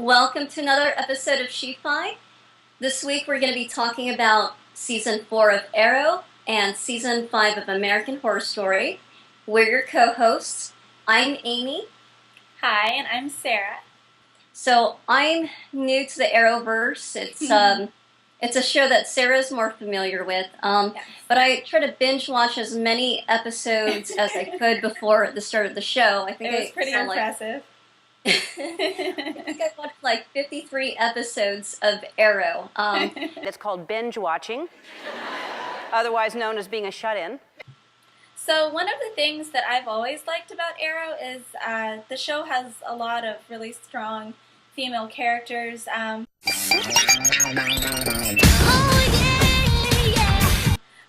welcome to another episode of She-Fi. This week we're going to be talking about Season 4 of Arrow and Season 5 of American Horror Story. We're your co-hosts. I'm Amy. Hi, and I'm Sarah. So I'm new to the Arrowverse. It's a show that Sarah's more familiar with, Yes. but I try to binge watch as many episodes as I could before the start of the show. I think It was pretty impressive. I think I watched like 53 episodes of Arrow. It's called binge watching, otherwise known as being a shut-in. So one of the things that I've always liked about Arrow is the show has a lot of really strong female characters.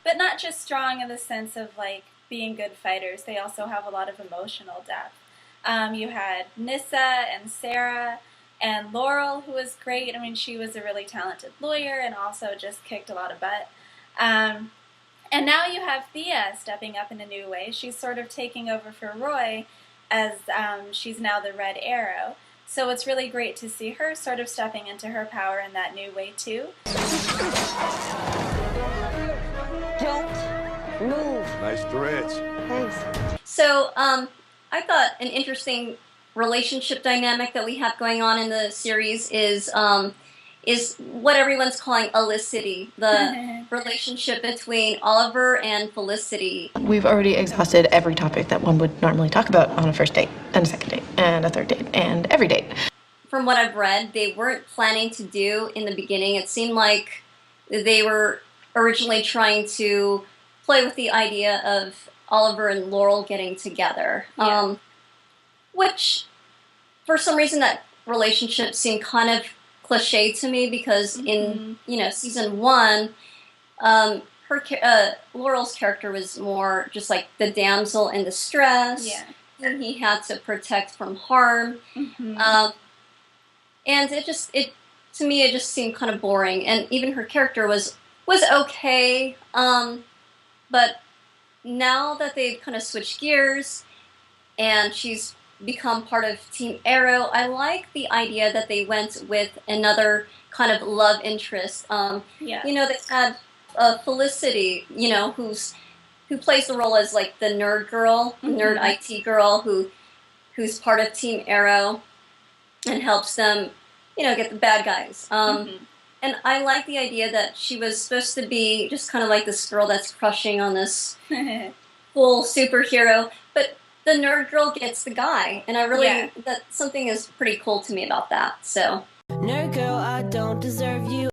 But not just strong in the sense of like being good fighters. They also have a lot of emotional depth. You had Nyssa and Sarah and Laurel, who was great. I mean, she was a really talented lawyer and also just kicked a lot of butt. And now you have Thea stepping up in a new way. She's sort of taking over for Roy as she's now the Red Arrow. So it's really great to see her sort of stepping into her power in that new way too. Don't move. Nice stretch. Thanks. So I thought an interesting relationship dynamic that we have going on in the series is what everyone's calling Olicity, the relationship between Oliver and Felicity. We've already exhausted every topic that one would normally talk about on a first date, and a second date, and a third date, and every date. From what I've read, they weren't planning to do in the beginning. It seemed like they were originally trying to play with the idea of Oliver and Laurel getting together. Yeah. Which, for some reason, that relationship seemed kind of cliche to me because in season 1, Laurel's character was more just like the damsel in distress, and he had to protect from harm, and it to me it just seemed kind of boring. And even her character was okay, but now that they've kind of switched gears and she's become part of Team Arrow, I like the idea that they went with another kind of love interest. They had Felicity, who plays the role as like the nerd girl, nerd IT girl who's part of Team Arrow and helps them, get the bad guys. And I like the idea that she was supposed to be just kind of like this girl that's crushing on this cool superhero, but the nerd girl gets the guy, and I really that something is pretty cool to me about that. So, nerd girl, I don't deserve you.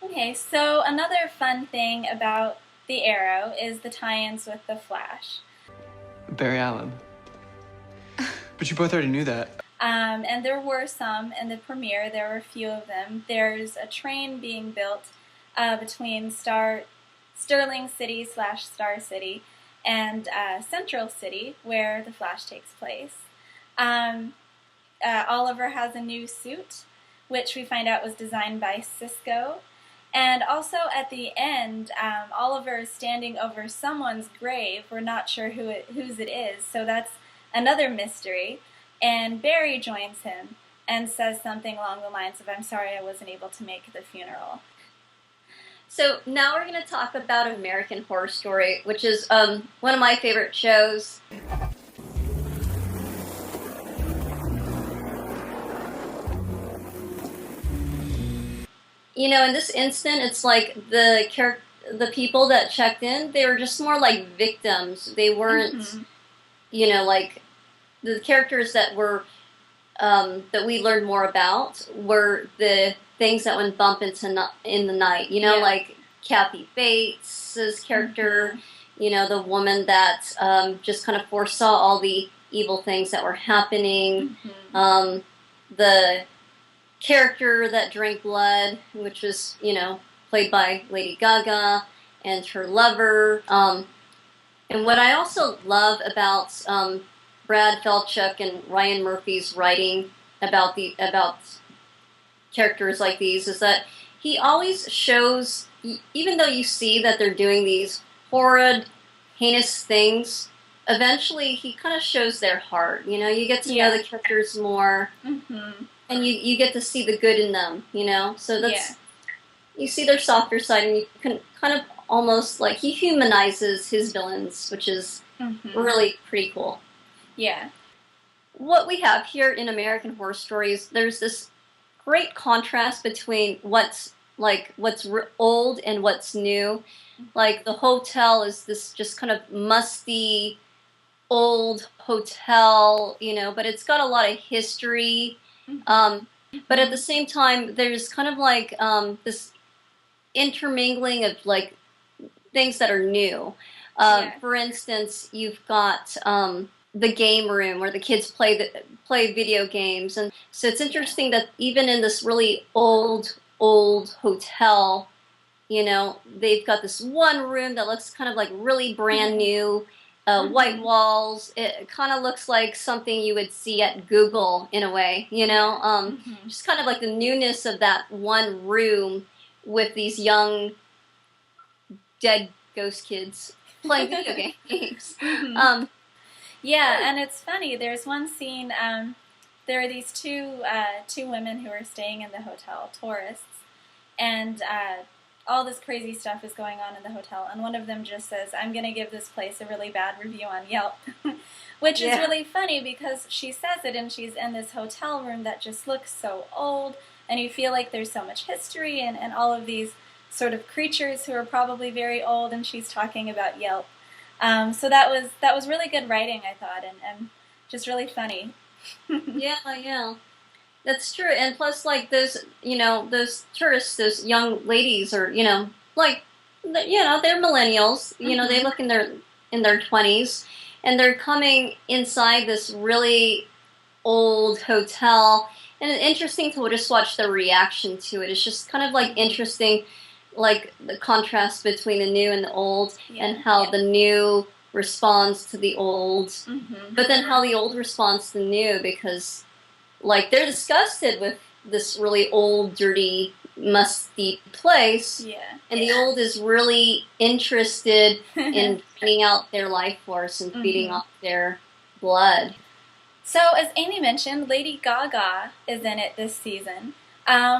Okay, so another fun thing about the Arrow is the tie-ins with the Flash. Barry Allen. But you both already knew that. And there were some in the premiere. There were a few of them. There's a train being built between Sterling City / Star City and Central City, where the Flash takes place. Oliver has a new suit, which we find out was designed by Cisco. And also at the end, Oliver is standing over someone's grave. We're not sure whose it is, so that's another mystery. And Barry joins him and says something along the lines of, "I'm sorry I wasn't able to make the funeral." So now we're going to talk about American Horror Story, which is one of my favorite shows. In this instant, it's like the people that checked in, they were just more like victims. They weren't, like the characters that were that we learned more about were the things that went bump in the night. Like Kathy Bates' character, the woman that just kind of foresaw all the evil things that were happening. The character that drank blood, which was, played by Lady Gaga, and her lover. And what I also love about Brad Falchuk and Ryan Murphy's writing about characters like these is that he always shows, even though you see that they're doing these horrid, heinous things, eventually he kind of shows their heart. You get to know the characters more. and you get to see the good in them, you know. So that's Yeah. you see their softer side, and you can kind of almost like he humanizes his villains, which is really pretty cool. Yeah. What we have here in American Horror Stories, there's this great contrast between what's old and what's new. Like the hotel is this just kind of musty old hotel, you know, but it's got a lot of history. But at the same time, there's kind of like this intermingling of like things that are new. Yeah. For instance, you've got the game room where the kids play video games, and so it's interesting that even in this really old hotel, you know, they've got this one room that looks kind of like really brand new. White walls. It kind of looks like something you would see at Google in a way, you know. Just kind of like the newness of that one room with these young dead ghost kids playing video games. Yeah, and it's funny. There's one scene. There are these two women who are staying in the hotel, tourists, and all this crazy stuff is going on in the hotel. And one of them just says, "I'm going to give this place a really bad review on Yelp," which is really funny because she says it, and she's in this hotel room that just looks so old, and you feel like there's so much history and all of these sort of creatures who are probably very old, and she's talking about Yelp. So that was really good writing, I thought, and just really funny. Yeah. That's true. And plus, like, those, you know, those tourists, those young ladies are, you know, like, you know, they're millennials. You know, they look in their 20s, and they're coming inside this really old hotel. And it's interesting to just watch their reaction to it. It's just kind of, like, interesting, like, the contrast between the new and the old, and how the new responds to the old, but then how the old responds to the new, because like they're disgusted with this really old, dirty, musty place, and the old is really interested in finding out their life force and feeding off their blood. So, as Amy mentioned, Lady Gaga is in it this season,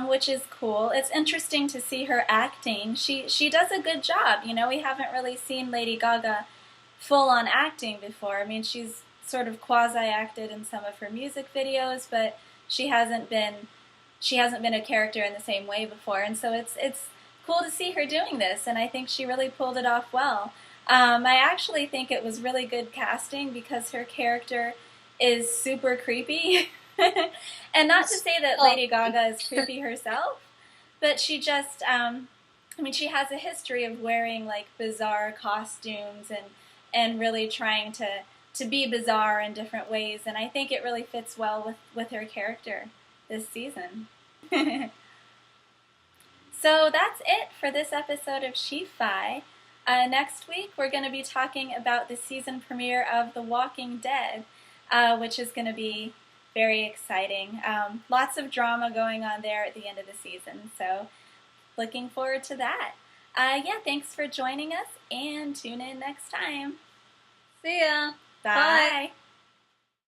which is cool. It's interesting to see her acting. She does a good job. You know, we haven't really seen Lady Gaga full-on acting before. I mean, she's sort of quasi-acted in some of her music videos, but she hasn't been a character in the same way before, and so it's cool to see her doing this, and I think she really pulled it off well. I actually think it was really good casting because her character is super creepy, and not to say that Lady Gaga is creepy herself, but she just, I mean, she has a history of wearing like bizarre costumes and really trying to be bizarre in different ways, and I think it really fits well with her character this season. So that's it for this episode of She-Fi. Next week we're going to be talking about the season premiere of The Walking Dead, which is going to be very exciting. Lots of drama going on there at the end of the season, so looking forward to that. Yeah, thanks for joining us, and tune in next time. See ya. Bye. Bye.